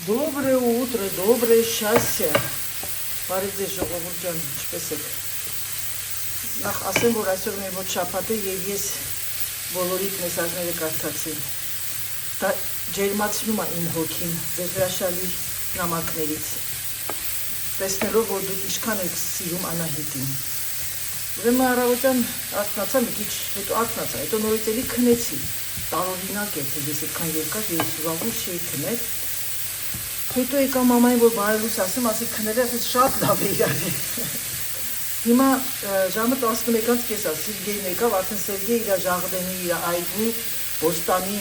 Доброе утро, доброе счастье. Բարև ձեզ ժողովուրդ ջան, ինչպե՞ս եք։ Նախ ասեմ, որ այսօր մեր մոտ շաբաթ է եւ ես բոլորիդ մեսաժները կարդացի։ Դա ջերմացնում է իմ հոգին ձեր հրաշալի նամակներից։ Տեսնելով, որ դուք ինչքան եք սիրում Անահիտին։ Ուրեմն առավոտյան արթնացա մի քիչ, հետո արթնացա, հետո նորից էլի քնեցի։ Տարօրինակ է, թե ես այդքան երկար ես զբաղվում չէի քնել։ Հետո եկա մամային, որ բարելուց ասեմ, ասի քները ասես շատ լավ է իրար։ Հիմա ժամը 11:30 է, Սերգեյն եկավ, արդեն Սերգեյ իր Ժաղդենի, իր այգու, Բոստանի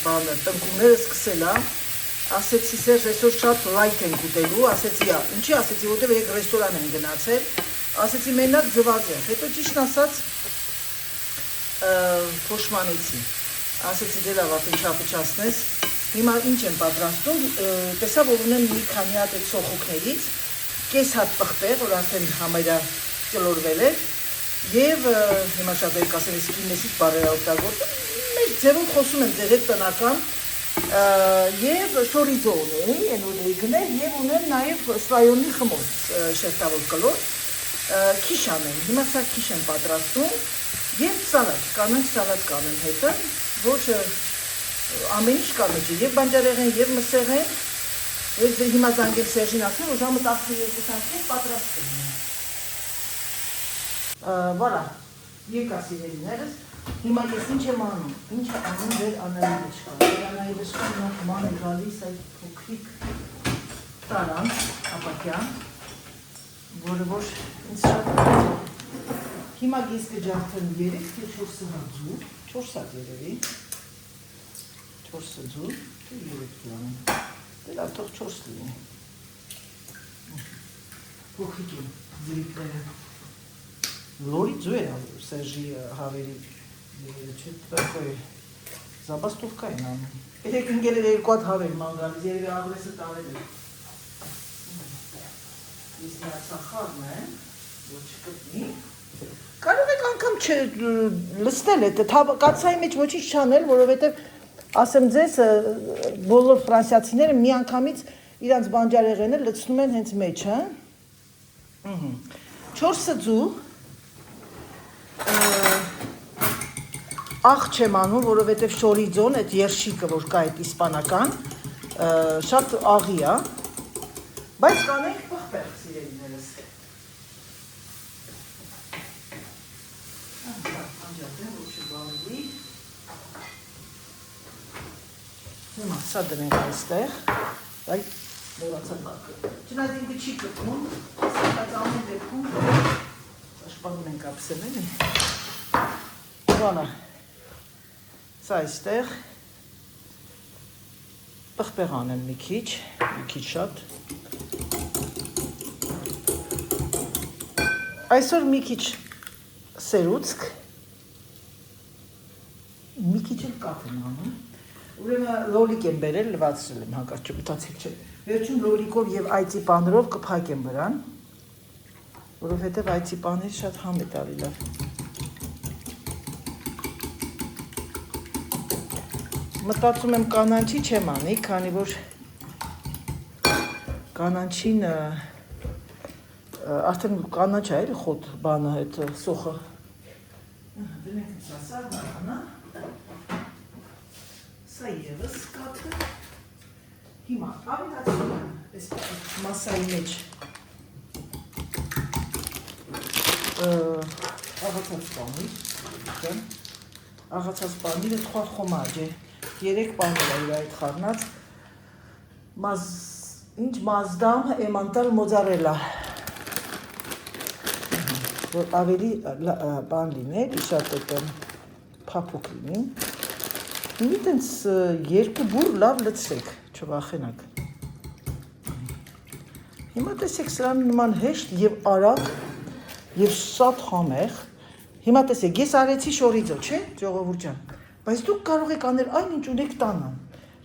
բանը, տնկումները սկսել է, ասեցի Սերժ, այսօր շատ լայք ենք ուտելու, ասեցի, ինչի ասեցի, որտեղ երեք ռեստորան են գնացել, ասեցի մենակ ձվածեղ, հետո ճիշտ ասած փոշմանեցի, ասեցի դե լավ, արդեն չափչացնես, հիմա ինչ եմ պատրաստում, տեսա, որ ունեմ մի քանի հատ այդ սոխուկներից, կես հատ պղպեղ, որ արդեն համարյա ճլորվել էր, և հիմա շատ երկ ասեմ, ես կինեսից բարերա օգտագործում, մեր ձևում խոսում եմ ձեր հետ տնական, և շորիձո ունեի, են ունեի գնել, և ունեմ նաև սլայոնի խմոր շերտավոր կլոր, քիչ անեմ, հիմա սա քիչ եմ պատրաստում, և սալատ, կանանչ սալատ կանեմ հետը, որ ամեն ինչ կա մեջը, և բանջարեղեն, և մսեղեն, և հիմա զանգել Սերժին ասում, որ ժամը 12:30 պատրաստում եմ։ Վարա, եկա սիրելիներս, հիմա ես ինչ եմ անում, ինչ է անում վեր Անայի վշկա, վեր Անայի վշկա ման է գալիս այդ փոքրիկ տարան, ապակյան, որը որ ինձ շատ հիմա ես կջարդեմ 3 թե 4 սղաձու, 4 հատ երևի, 4 սձու, 3 կլանում, դե լավ թող 4 լինի, փոքրիկ եմ զրիկները, լորի ձու էր Սերժի հավերի, չէ տակոյ, զաբաստովկա են անում, երեք ընգել էր 2 հատ հավեր ման գալիս, երևի աղլեսը տարել էր, ես նրա ծախարն է, որ չկտնի, կարող եք անգամ լստել է, կացայի մեջ ոչինչ չանել, որովհետև ասեմ ձեզ, բոլոր ֆրանսիացիները մի անգամից իրանց բանջարեղենը լցնում են հենց մեջը, 4 սձու, աղ չեմ անում, որովհետև շորիձոն, այդ երշիկը, որ կա այդ իսպանական, շատ աղի է, բայց կանենք պղպեղ սիրելիներս։ Անջատեմ, որ չբալվի։ Հիմա սա դնենք այստեղ, այ մորացա կարկը։ Չնայած ինքը չի կպնում, ասակած ամեն դեպքում, աշխպանում ենք ապսել էլի։ Վանա, սա այստեղ, պղպեղ անեմ մի քիչ շատ։ Այսօր մի քիչ սերուցք, մի քիչ էլ կաթ եմ անում։ Ուրեմն լոլիկ եմ բերել, լվացրել եմ հանկարծ չմտածել չէ։ Վերջում լոլիկով և այծի պանրով կփակեմ վրան, որովհետև այծի պանիրը շատ համ է տալի լավ։ Մտածում եմ կանանչի չեմ անի, քանի որ կանանչին արդեն կանանչ է էլի խոտ բանը այդ սոխը։ Դնենք սա բանա։ Սա ևս կաթը, հիմա ավելացնում եմ այս մասայի մեջ աղացած պանիր, աղացած պանիրը թխա խոմաջ է, 3 պանիր է իր այդ խարնած, ինչ մազդամ էմանտալ մոզարելա, որ ավելի բան լիներ, շատ էտեն պապուկ լինի, մի տենց 2 բուր լավ լցրեք, չվախենակ։ Հիմա տեսեք սրան նման հեշտ և արագ և շատ համեղ, հիմա տեսեք, ես արեցի շորիձո, չէ, ժողովուրդ ջան, բայց դուք կարող եք անել այն ինչ ունեք տանը,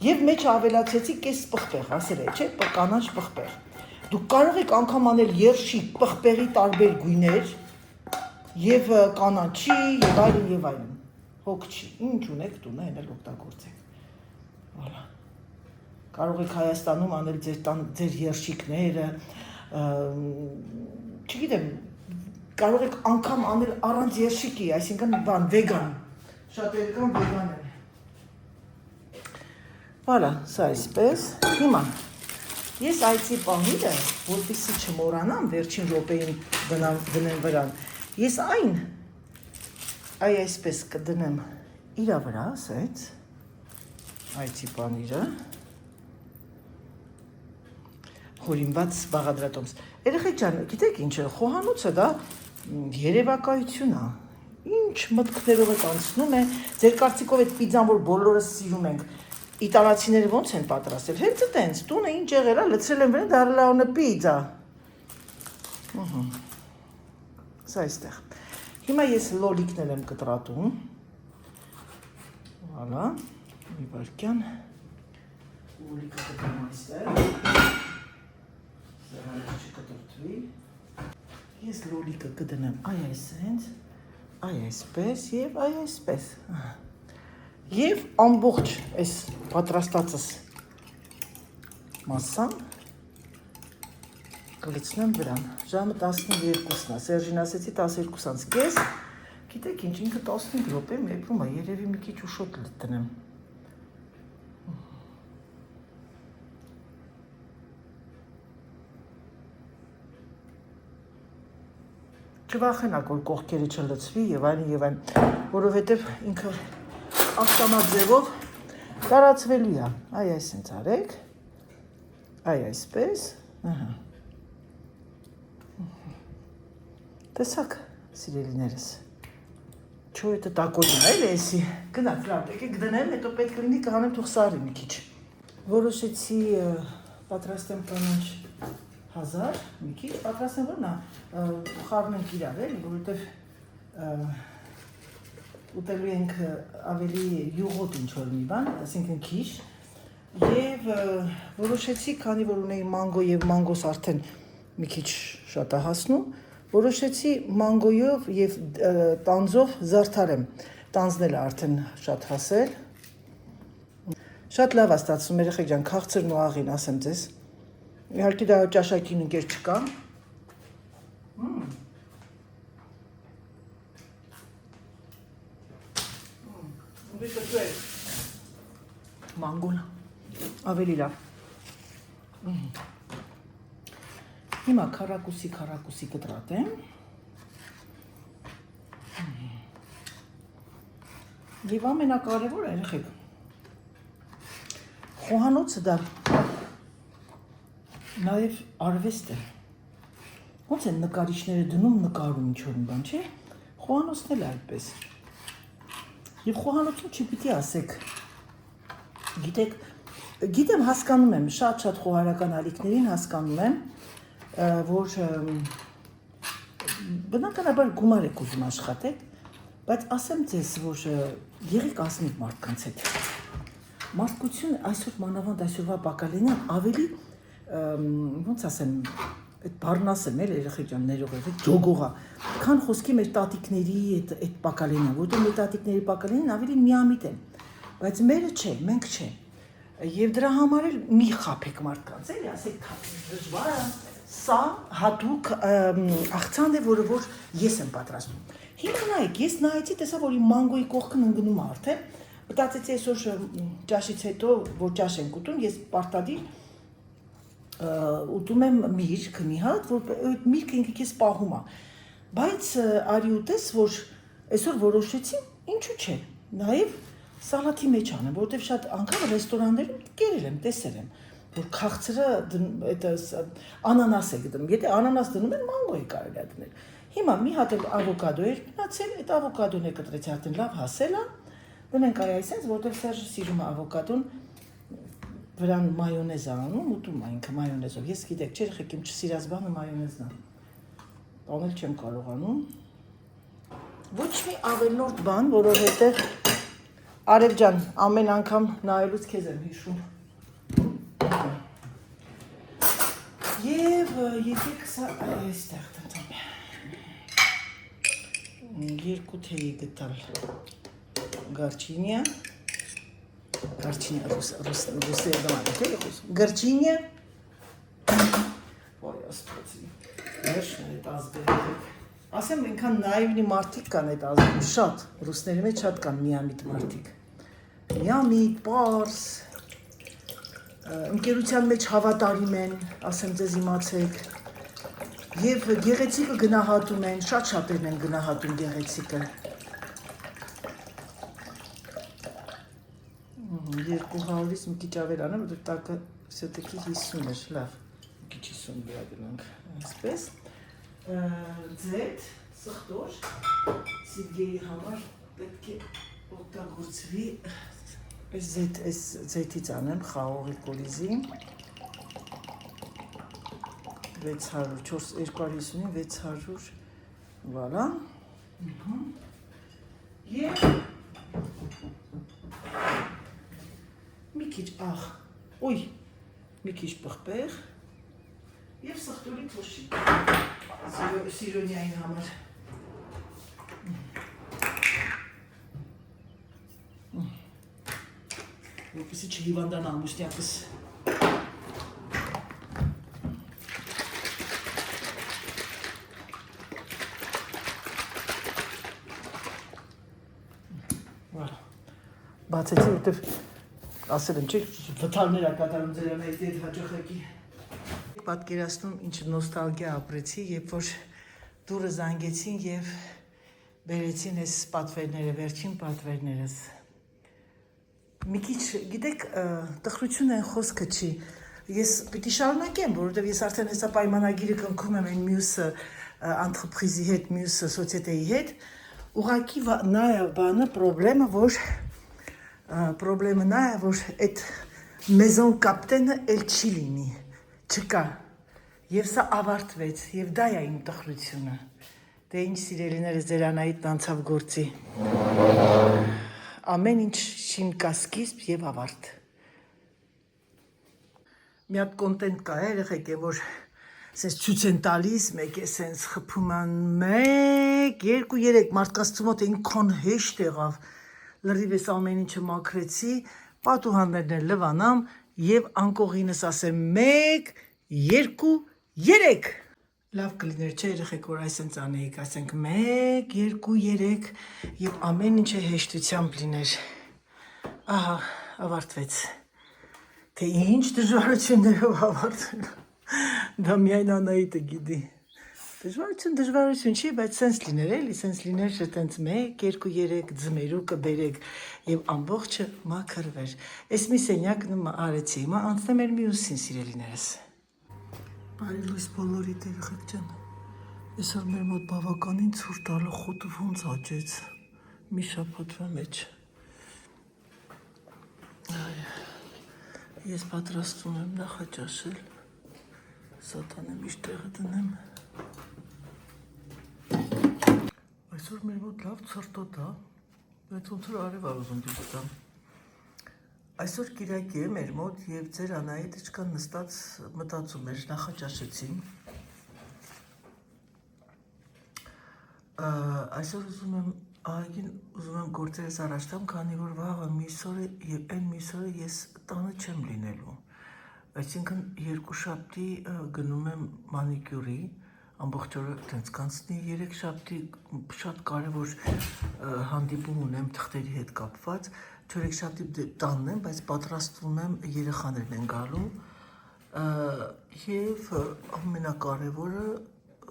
և մեջ ավելացեցի կես պղպեղ, ասել է, չէ, կանանչ պղպեղ, դուք կարող եք անգամ անել երշիկ, պղպեղի տարբեր գույներ, և կանանչի, և այլն, հոգ չի, ինչ ունեք տունը, հեն էլ օգտագործեք, վալա, կարող եք Հայաստանում անել ձեր երշիկները, չգիտեմ, կարող եք անգամ անել առանց երշիկի, այսինքն բան, վեգան, շատերը կան վեգան են։ Voilà, սա այսպես, հիմա, ես այցի պանիրը, որպեսզի չմոռանամ, վերջին րոպեին դնեմ վրան, ես այսպես կդնեմ իրա վրա, ասեց, այցի պանիրը, հորինված բաղադրատոմս։ Երեխեք ջան, գիտեք ինչ է, խոհանոցը դա երևակայություն է, ինչ մտքներով եք անցնում է, ձեր կարծիքով այդ պիձան, որ բոլորս սիրում ենք, իտալացիները ոնց են պատրաստել, հենց այտենց, տունը ինչ եղել է, լցրել են վրան, դարել է պիձա։ Սա այստեղ։ Հիմա ես լոլիկներ եմ կտրատում, վալա, մի վարկյան, լոլիկը կտրում այստեղ, սեղանը չկտրտվի, ես լոլիկը կդնեմ այ այսենց, այ այսպես և այ այսպես, և ամբողջ այս պատրաստածս մասսան կլցնեմ վրան, ժամը 12-ն է, Սերժին ասեցի 12:30, գիտեք ինչ, ինքը 15 րոպե մեպրում է, երևի մի քիչ ուշոտ դնեմ։ Չվախենակ, որ կողքերը չլցվի և այն, որովհետև ինքը ավտոմատ ձևով տարածվելու է, այ այսենց արեք, այ այսպես, տեսակ, սիրելիներս, չո էտը տակոյին է, էսի, գնաց, լավ, եկեք դնեմ, հետո պետք լինի կհանեմ թող սարի մի քիչ։ Որոշեցի պատրաստեմ կանաչ 1000, մի քիչ, պատրաստեմ որ նա խառնենք իրար էլի, որովհետև ուտելու ենք ավելի յուղոտ ինչ-որ մի բան, այսինքն քիչ, և որոշեցի, քանի որ ունեի մանգո և մանգոս արդեն մի քիչ շատ է հասնում, որոշեցի մանգոյով և տանձով զարդարեմ, տանձնել է արդեն շատ հասել, շատ լավ է ստացվում, երեխեք ջան, քաղցրն ու աղին, ասեմ ձեզ, իհարկե դա ճաշակին ընկեր չկա, մանգոն ավելի լավ։ Հիմա քառակուսի կտրատեմ։ Եվ ամենակարևորը, երեխեք, խոհանոցը դա նաև արվեստ է։ Ոնց են նկարիչները դնում նկարում ինչ-որ մի բան, չէ՞։ Խոհանոցն էլ այդպես։ Եվ խոհանոցում չպիտի ասեք, գիտեմ, հասկանում եմ, շատ խոհարական ալիքներին հասկանում եմ, որ բնականաբար գումար եք ուզում աշխատեք, բայց ասեմ ձեզ, որ եղեք ազնիվ մարդկանց հետ։ Մարդկություն այսօր մանավանդ այսօրվա բակալենյան ավելի, ոնց ասեմ, այդ բառն ասեմ էլ երեխեք ջան ներողեք, ջոգողա, քան խոսքի մեր տատիկների այդ բակալենյան, որտեղ մեր տատիկների բակալենյան ավելի միամիտ են, բայց մերը չէ, մենք չէ։ Եվ դրա համար էլ մի խափեք մարդկանց, էլի, ասեք դժվար է, սա հատուկ աղցան է, որը որ ես եմ պատրաստում։ Հիմա նայեք, ես նայեցի, տեսա, որ իմ մանգոյի կողքն ընկնում է արդեն, մտածեցի այսօր ճաշից հետո, որ ճաշ ենք ուտում, ես պարտադիր ուտում եմ միրգ մի հատ, որ այդ միրգը ինքը քեզ պահում է։ Բայց արի ուտես, որ այսօր որոշեցի, ինչու՞ չէ, նաև սալաթի մեջ անեմ, որովհետև շատ անգամ ռեստորաններում կերել եմ, տեսել եմ, որ քաղցրը անանաս եք դնում, եթե անանաս դնում են, մանգո է կարելի է դնել։ Հիմա մի հատ էլ ավոկադո էր մնացել, այդ ավոկադոն է կտրեցի արդեն լավ հասել է, դնենք այ այսպես, որովհետև Սերժը սիրում է ավոկադոն, վրան մայոնեզ է անում, ուտում է ինքը մայոնեզով, ես գիտեք, չէ երեխեք, իմ չսիրած բանը մայոնեզն է, տանել չեմ կարողանում, ոչ մի ավելորդ բան, որովհետև Արև ջան, ամեն անգամ նայելուց քեզ եմ հիշում։ Եվ եկեք սա այստեղ տնտամ։ Երկու թեյի գտալ գարչինիա։ Горчиня ռուսերեն դամանք է խոսում։ Горчиня։ Ոյ աստծո։ Ներշն է ազգերեք։ Ասեմ ինքան նայվնի մարդիկ կան այդ ազգում շատ, ռուսների մեջ շատ կան միամիտ մարդիկ։ Միամիտ, պարս, ընկերության մեջ հավատարիմ են, ասեմ ձեզ իմացեք։ Եվ գեղեցիկը գնահատում են, շատ շատերն են գնահատում գեղեցիկը։ Երկու հարից մի քիչ ավել անեմ, որ տակը все-таки 50 էր, լավ, մի քիչ 50 վրա գնանք, այսպես։ Ձեթ, սխտոր, Սիրգեյի համար պետք է օգտագործվի, այս ձեթից անեմ, խաղողի կոլիզի, 600, 250-ին 600, վալա, և մի քիչ աղ, ոյ, մի քիչ պղպեղ և սխտորի թոշի, սիրոնյային համար, որպեսի չհիվանդան ամուսնյակս, բացեցի, որտև ասել եմ, չէ, վթարներ ակատարում ձերանայից այդ հաճախակի։ Պատկերացնում ինչ նոստալգիա ապրեցի, երբ որ դուրը զանգեցին և բերեցին այս պատվերները, վերջին պատվերներս։ Մի քիչ, գիտեք, տխրություն են խոսքը չի, ես պիտի շարունակեմ, որովհետև ես արդեն հեսա պայմանագիրը կնքում եմ այն մյուսը անտրեպրիզի հետ, մյուսը սոցիետեի հետ, ուղղակի նա է բանը, պրոբլեմը նա է, որ այդ մեզոն կապտենը էլ չի լինի, չկա, և սա ավարտվեց, և դա է իմ տխրությունը, դե ինչ սիրելիները ձերանայիտ անցավ գործի, ամեն ինչ շին կա սկիզբ և ավարտ։ Մի հատ կոնտենտ կա երեխեք է, որ սենց ցույց են տալիս, մեկ է սենց խփում են 1, 2, 3 մարդկանց ծմոտ այնքան հեշտ եղավ, լրիվ ես ամեն ինչը մաքրեցի, պատուհաններն էլ լվանամ և անկողինս ասեմ 1, 2, 3 լավ կլիներ չէ երեխեք, որ այսենց անեիք, ասենք 1, 2, 3 և ամեն ինչը հեշտությամբ լիներ, ահա, ավարտվեց, թե ինչ դժվարություններով ավարտվել, դա միայն Անահիտը գիտի, դժվարություն չի, բայց սենց լիներ էլի, սենց լիներ շտենց 1, 2, 3 ձմերուկը բերեք և ամբողջը մաքրվեր, ես մի սենյակն արեցի, հիմա անցնեմ էր մյուսին սիրելիներս։ Բարի լույս բոլորիդ երեխեք ջան, այսօր մեր մոտ բավականին ցուրտ տալը խոտը ոնց աճեց, մի շաբաթվա մեջ։ Ես պատրաստում եմ նախաճաշել, սատանը միշտ տեղը դնեմ։ Այսօր մեր մոտ լավ ցրտոտ է, բայց ոնց որ արև ուզում դուրս տամ։ Այսօր կիրակի է մեր մոտ և ձեր Անահիտը չկան նստած մտածում էր, նախաճաշեցին։ Այսօր ուզում եմ ահագին ուզում եմ գործերս առաջ տամ, քանի որ վաղը մյուս օրը և այն մյուս օրը ես տանը չեմ լինելու։ Այսինքն երկուշաբթի գնում եմ մանիկյուրի, ամբողջ օրը տենց կանցնի, երեքշաբթի շատ կարևոր հանդիպում ունեմ թղթերի հետ կապված, չորեքշաբթի տանն եմ, բայց պատրաստվում եմ, երեխաներն են գալու և ամենակարևորը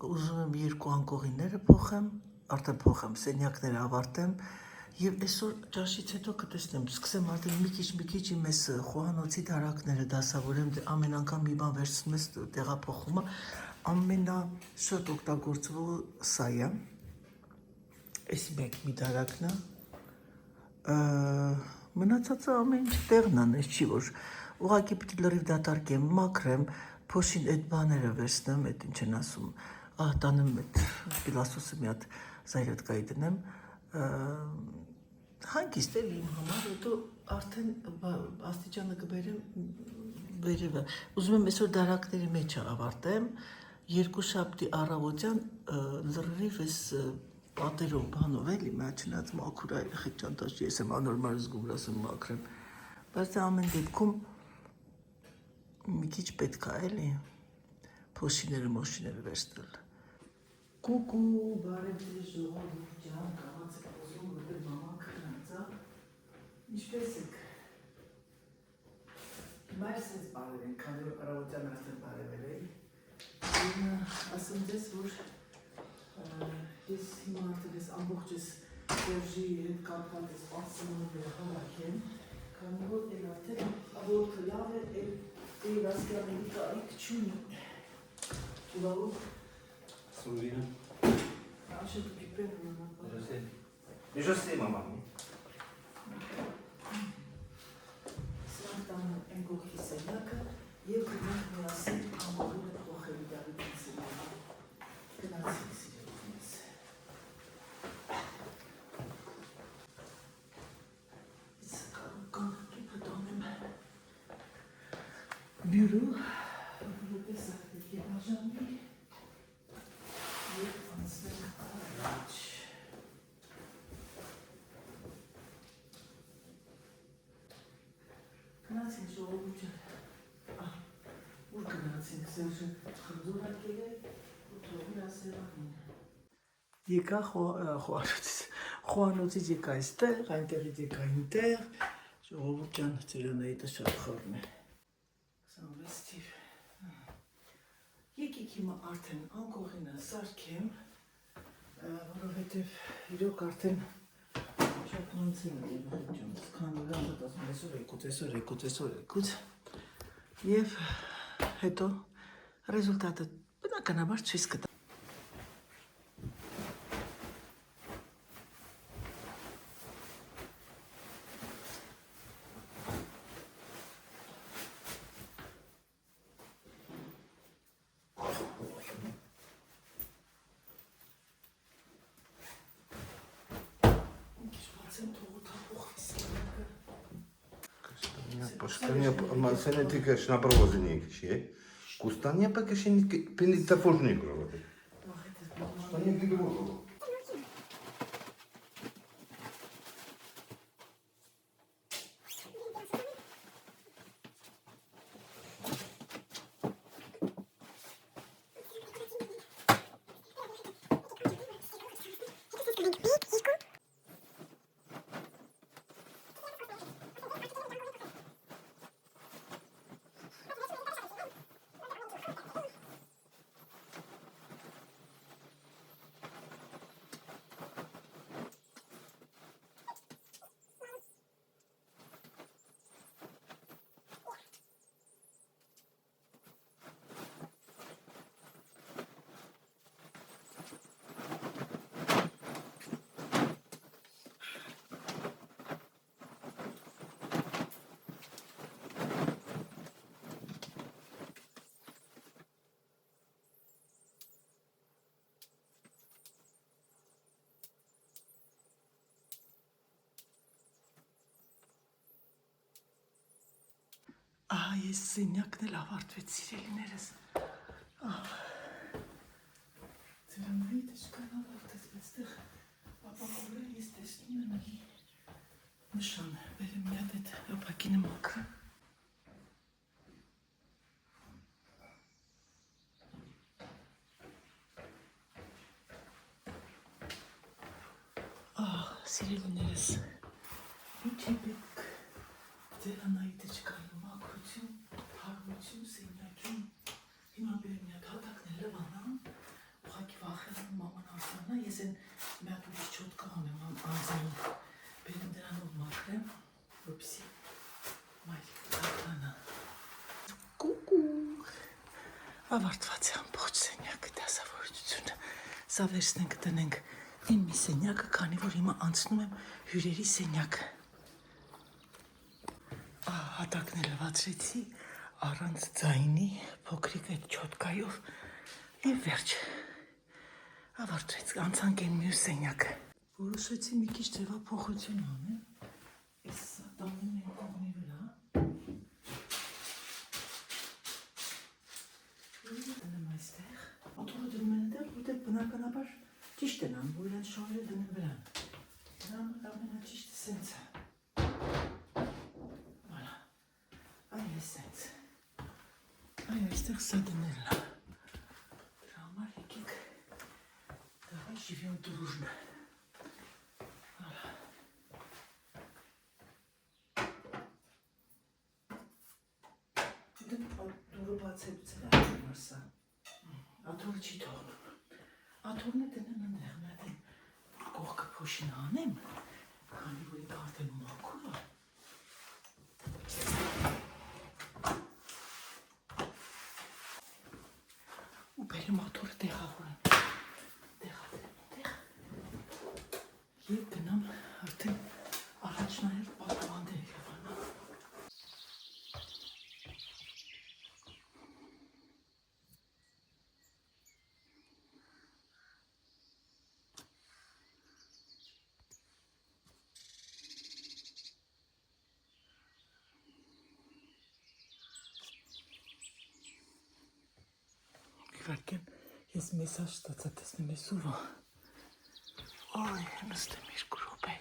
ուզում եմ երկու անկողինները փոխեմ, արդեն փոխեմ, սենյակները ավարտեմ և այսօր ճաշից հետո կտեսնեմ, սկսեմ արդեն մի քիչ իմ ես խոհանոցի դարակները դասավորեմ, ամեն անգամ մի բան վերցնում ես տեղափոխումը, ամենաշատ օգտագործվողը սա է, այս մի դարակն է, մնացածը ամեն ինչ տեղն ան, այս չի որ, ուղղակի պիտի լրիվ դատարկեմ, մաքրեմ, փոշին այդ բաները վերցնեմ, այդ ինչ են ասում, տանեմ այդ պիլասոսը մի հատ զայրատկայի դնեմ, հանգիստ էլ իմ համար, հետո արդեն աստիճանը կբերեմ վերևը, ուզում եմ այսօր դարակների մեջը ավարտեմ, երկուշաբթի առավոտյան լրիվ ես պատերով բանով էլի, մա չնած մաքուր այրեխեք ճանտաշ, ես եմ անորմալ զգում, ասեմ մաքրեմ, բայց ամեն դեպքում մի քիչ պետք է էլի փոշիները վերցնել։ Կուկու, բարև ձեզ ժողովուրդ ջան, կամաց եք ուզում, որտեղ մաման քնած է։ Ինչպես եք։ Հիմա ես բարև ենք, քանի որ առավոտյան արդեն բարևել էի։ Ասեմ ձեզ, որ ես հիմա արդեն ես ամբողջ ես Սերժի հետ կապված ես ասումն ու հավաքեմ, քանի որ էլ արդեն ավորքը լավ է, էլ ասկյանելի կարիք չունի։ Ուրավու։ Սուրվինը։ Աշետ ու պիպեն ունանապա։ Միջոսի մաման։ Սրանք տանում են գողքի սենյակը և գնանք միասին ամորում է փոխելի Դավիթին սենյակը։ Գնացինք սիրելիներս։ Իսկ կարող կիպը տանեմ բյուրու, որպես արդեք և աժամի և անցնենք առաջ։ Գնացինք ժողովուրդ ջան, ուր գնացինք, Սերժը խնդուր ակել է ու թողել ասեղանին։ Եկա խոհանոցից եկա այստեղ, այնտեղից եկա այնտեղ, ժողովուրդ ջան, ծերանայիտը շատ խորն է։ 26 թիվ։ Եկիք հիմա արդեն անկողինը սարքեմ, որովհետև իրոք արդեն շատ նոնցել է ջան, քան լավ ասում այսօր և հետո ռեզուլտատը բնականաբար ցույց կտա։ Пошкания санитика на провозник, че? Кустания пока еще не пенитофожник работает. Что не гигрового. Ես սենյակն էլ ավարտվեց, սիրելիներս։ Ծերանայիթը չկան ավարտեց, բայց տեղ ապակորել ես տեսնում եմ մի նշան, բերեմ մի հատ էդ ապակի նմակը։ Սիրելիներս, ինչ է պետք ծերանայիթը չկան մաքրություն, հարություն, սենյակին, հիմա բերեմ մի հատ հատակն էլ լվանամ, ուղղակի վախենում մաման արթանա, ես են մի հատ ուրիշ չոտկա ունեմ անձանում, բերեմ դրանով մաքրեմ, որպեսզի մայրիկը արթանա։ Կուկու, ավարտված է ամբողջ սենյակը, դասավորությունը, սա վերցնենք տնենք իմ մի սենյակը, քանի որ հիմա անցնում եմ հյուրերի սենյակը։ Հատակն էլ լվացրեցի, առանց ձայնի, փոքրիկ այդ չոտկայով և վերջ։ Ավարտվեց, անցանք են մյուս սենյակը։ Որոշեցի մի քիչ ձևափոխություն անեմ, այս տանում են կողմի վրա։ Դնում այստեղ, աթողը դնում են դեղ, որտեղ բնականաբար ճիշտ են անում, որ իրան շորերը դնում վրան։ Դրան ամենաճիշտը սենց է։ Voilà. Այ այստեղ սա դնելն է։ Դրա համար եկեք դավայ ժիվիոն դուրուժն է։ Դուրը բացելուց էլ այդում արսա։ Աթորը չի թողնում։ Աթորն է դնեն ընդեղ, մատ են կողքը փոշին անեմ, քանի որ իք արդեն մաքուր է։ Ու բերեմ աթորը տեղավորեմ։ Եվ գնամ արդեն առաջնահերթ պատվանդել Եվանա։ Իվարկեն, ես մեսաժ ստացա տեսնեմ ես ուր է։ Ay, nստեմ երկու րոպե։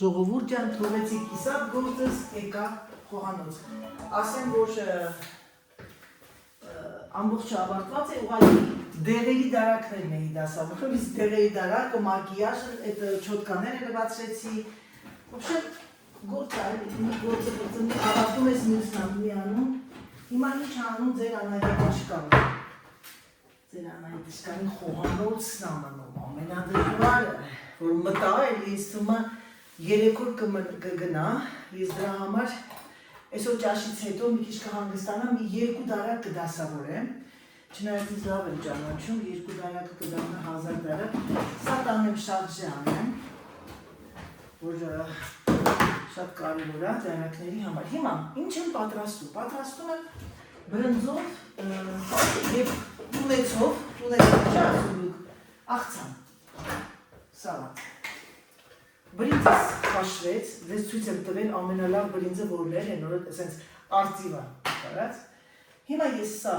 Ժողովուրդ ջան, թողեցի կիսատ գործս, եկա խոհանոց։ Ասեմ, որ ամբողջը ավարտված է, ուղղակի դեղերի դարակներն էի դասավորում, իսկ դեղերի դարակը, մակիաժը, այդ չոտկաները լվացրեցի։ Ոբշե գործը ավարտում ես մյուսն մի անում, հիմա ինչ անում ձեր անայդաշկանը։ Ձեր անայդաշկանի խոհանոցն անում, ամենադժվարը, որ մտա էլ ես թվում է 3 օր կգնա, ես դրա համար այսօր ճաշից հետո մի քիչ կհանգստանամ, մի 2 դարակ կդասավորեմ, չնայած ինձ լավ եմ ճանաչում, 2 դարակը կդառնա 1000 դարակ, սա տանեմ շարժե անեմ, որ շատ կարևոր է դարակների համար։ Հիմա ինչ եմ պատրաստում։ Պատրաստում եմ բրնձով եւ տունեցով աղցան, սալատ։ Բրինձս խաշվեց, դες ցույց եմ տվել ամենալավ բրինձը որներ են, որ ասենց արծիվ է, կարած։ Հիմա ես սա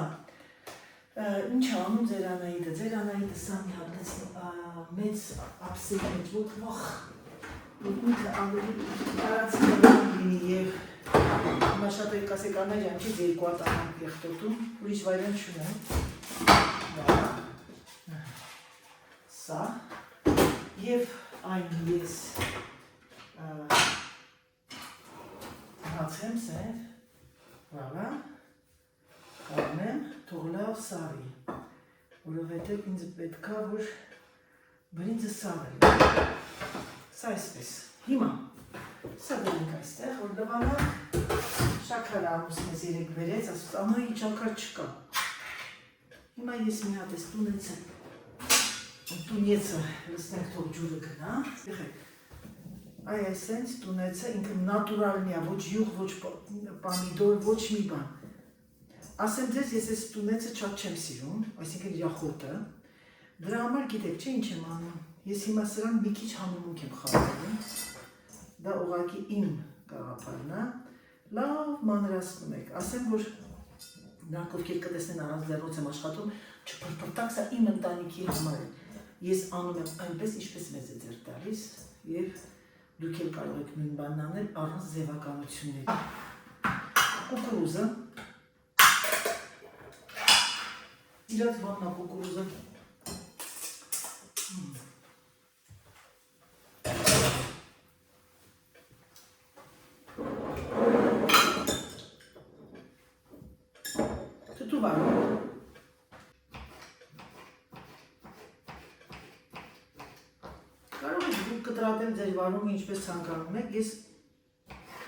ինչ անում ձեր Անահիտը սա մի հատ մեծ ափսեի մեջ, որ վախ, ինքը ավելի տարածքներ լինի եւ հիմա շատ կասեկաններ ան չի 2 հատ անանք եղտոտում, ուրիշ վայրեն չունեմ։ Սա եւ այն ես հացեմ սեր, վաղա, կարնեմ, թողլավ սարի, որովհետև ինձ պետքա, որ բրինձը սարը սա այսպես, հիմա, սա դրենք այստեղ, որ լվանակ, շաքար ամուս մեզ 3 վերեց, ասուց ամայի շաքար չկա, հիմա ես մի հատ ես տունեցեմ, տունեցը լսնենք թող ջուրը գնա, եղեք, այ այսենց տունեցը ինքը նատուրալնի է, ոչ յուղ, ոչ պամիդոր, ոչ մի բան, ասեմ ձեզ ես ես տունեցը շատ չեմ սիրում, այսինքն իրախոտը, դրա համար գիտեք չէ ինչ եմ անում, ես հիմա սրան մի քիչ համեմունք եմ խաղալում, դա ուղղակի իմ գաղափարն է, լավ մանրացնում եք, ասեմ որ նրանք ովքեր կտեսնեն առանց լեռնոց եմ աշխատում, չփրփրտակ սա իմ ընտանիքի համար է, ես անում եմ այնպես ինչպես մեզ է ձեր տալիս եւ դուք էլ կարող եք նույն բանն անել առանց ձևականությունների։ Կուկուրուզը իրաց բանն է կուկուրուզը կտրատեմ ձեր վարումը ինչպես ցանկանում եք, ես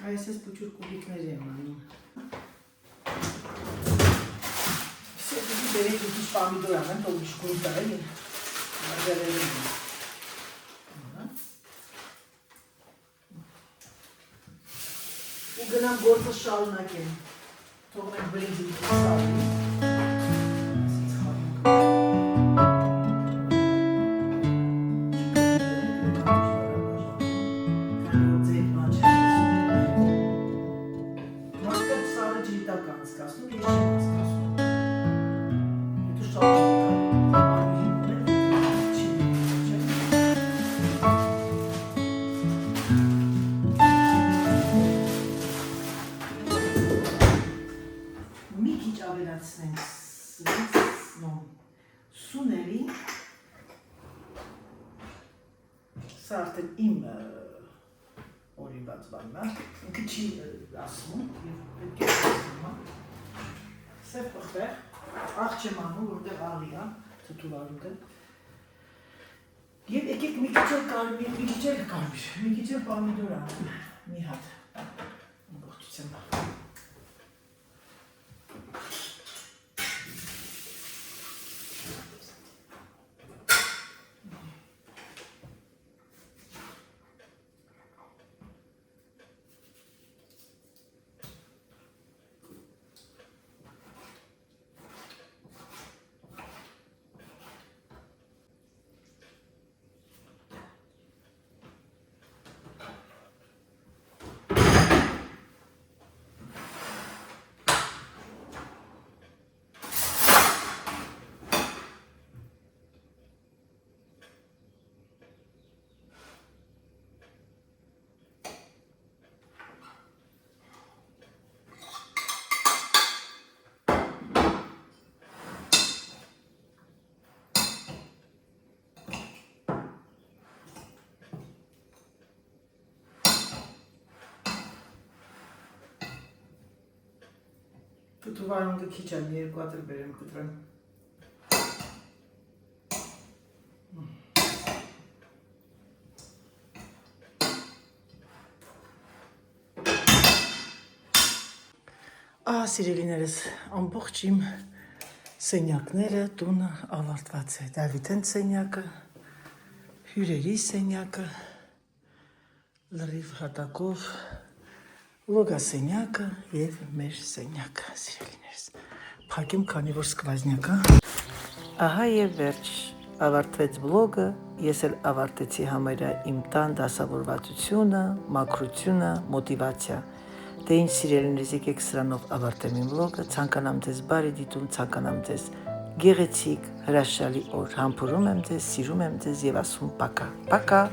այսպես փոքր կուբիկներ եմ անում։ Սեփի բերեք մի քիչ պամիդոր անեմ, թող իշխուն տա էլի։ Ու գնամ գործը շարունակեմ։ Թողնենք բրինձի սարի։ Սուների սա արդեն իմ օրինված բանն է, ինքը չի ասում, պետք է ասում, սև պղպեղ, աղ չեմ անում, որտեղ աղի է, թթուվարունքը, և եկեք մի քիչ էլ պամիդոր անում, մի հատ, ամբողջությամբ։ Թթուվարունքը քիչ է, երկու հատ էլ բերեմ կտրեմ։ Սիրելիներս, ամբողջ իմ սենյակները տունը ավարտված է։ Դավիթեն սենյակը, հյուրերի սենյակը, լրիվ հատակով, լոգա սենյակը և մեր սենյակը, սիրելիներս։ Փակեմ, քանի որ սկվազնյակա։ Ահա և վերջ, ավարտվեց վլոգը, ես էլ ավարտեցի համարյա իմ տան դասավորվածությունը, մաքրությունը, մոտիվացիա։ Դե ինչ սիրելիներս, եկեք սրանով ավարտեմ իմ վլոգը, ցանկանամ ձեզ բարի դիտում, ցանկանամ ձեզ գեղեցիկ, հրաշալի օր, համբուրում եմ ձեզ, սիրում եմ ձեզ և ասում պակա, պակա։